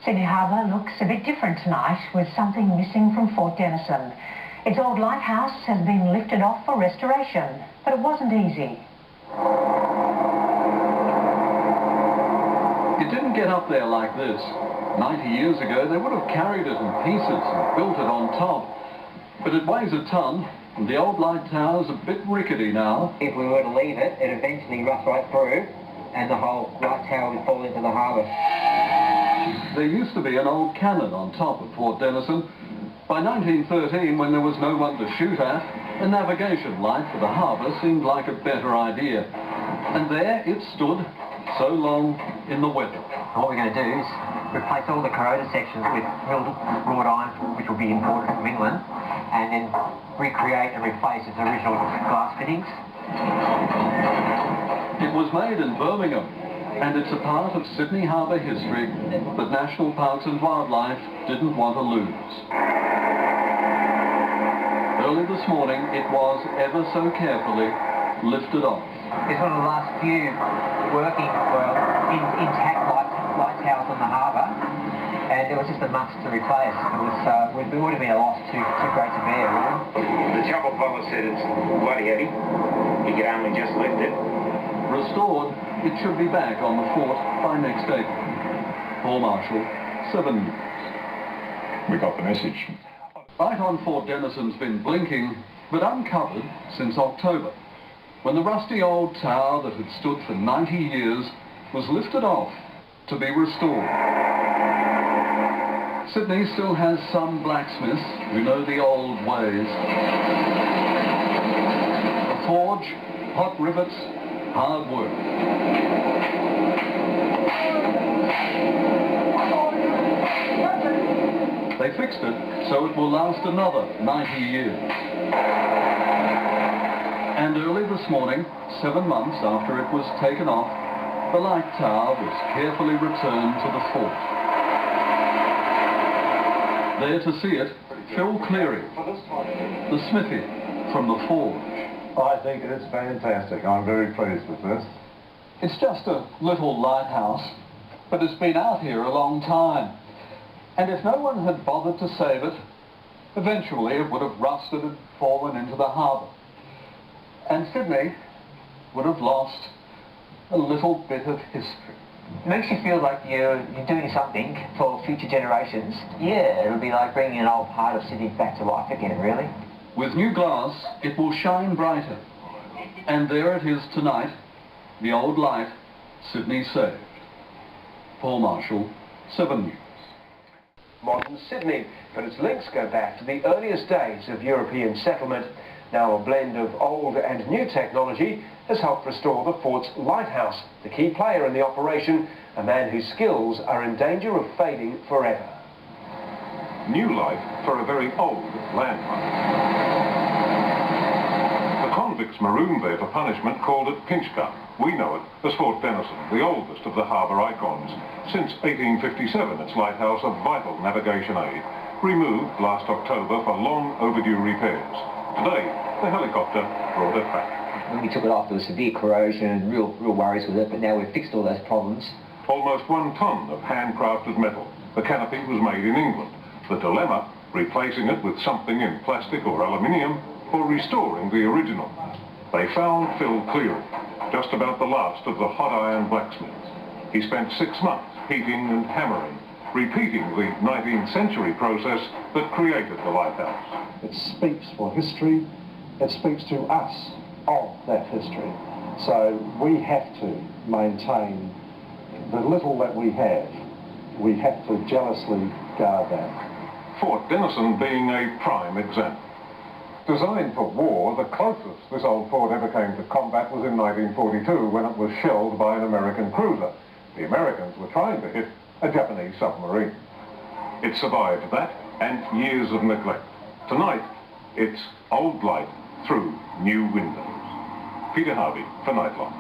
Sydney Harbour looks a bit different tonight, with something missing from Fort Denison. Its old lighthouse has been lifted off for restoration, but it wasn't easy. It didn't get up there like this. 90 years ago, they would have carried it in pieces and built it on top. But it weighs a ton, and the old light tower's a bit rickety now. If we were to leave it, it'd eventually rust right through, and the whole light tower would fall into the harbour. There used to be an old cannon on top of Fort Denison. By 1913, when there was no one to shoot at, a navigation light for the harbour seemed like a better idea. And there it stood, so long in the weather. What we're going to do is replace all the corroded sections with milled wrought iron, which will be imported from England, and then recreate and replace its original glass fittings. It was made in Birmingham, and it's a part of Sydney Harbour history that National Parks and Wildlife didn't want to lose. Early this morning, it was ever so carefully lifted off. It's one of the last few working, intact lighthouses on the harbour, and it was just a must to replace. It would have been a loss too great to bear, really. The chopper fella said it's bloody heavy. You can only just lift it. Restored, it should be back on the fort by next April. Paul Marshall, 7 News. We got the message. Light on Fort Denison's been blinking, but uncovered since October, when the rusty old tower that had stood for 90 years was lifted off to be restored. Sydney still has some blacksmiths who know the old ways. A forge, hot rivets, hard work. They fixed it so it will last another 90 years. And early this morning, 7 months after it was taken off, the light tower was carefully returned to the fort. There to see it, Phil Cleary, the smithy from the forge. I think it is fantastic. I'm very pleased with this. It's just a little lighthouse, but it's been out here a long time. And if no one had bothered to save it, eventually it would have rusted and fallen into the harbour. And Sydney would have lost a little bit of history. It makes you feel like you're doing something for future generations. Yeah, it would be like bringing an old part of Sydney back to life again, really. With new glass, it will shine brighter. And there it is tonight, the old light Sydney saved. Paul Marshall, 7 News. Modern Sydney, but its links go back to the earliest days of European settlement. Now a blend of old and new technology has helped restore the fort's lighthouse. The key player in the operation, a man whose skills are in danger of fading forever. New life for a very old landmark. The convicts marooned there for punishment called it Pinchgut. We know it as Fort Denison, the oldest of the harbour icons. Since 1857, its lighthouse a vital navigation aid, removed last October for long overdue repairs. Today, the helicopter brought it back. When we took it off, there was severe corrosion and real worries with it, but now we've fixed all those problems. Almost 1 ton of handcrafted metal. The canopy was made in England. The dilemma, replacing it with something in plastic or aluminium, or restoring the original. They found Phil Cleary, just about the last of the hot iron blacksmiths. He spent 6 months heating and hammering, repeating the 19th century process that created the lighthouse. It speaks for history. It speaks to us of that history. So we have to maintain the little that we have. We have to jealously guard that. Fort Denison being a prime example. Designed for war, the closest this old fort ever came to combat was in 1942 when it was shelled by an American cruiser. The Americans were trying to hit a Japanese submarine. It survived that and years of neglect. Tonight, it's old light through new windows. Peter Harvey for Nightline.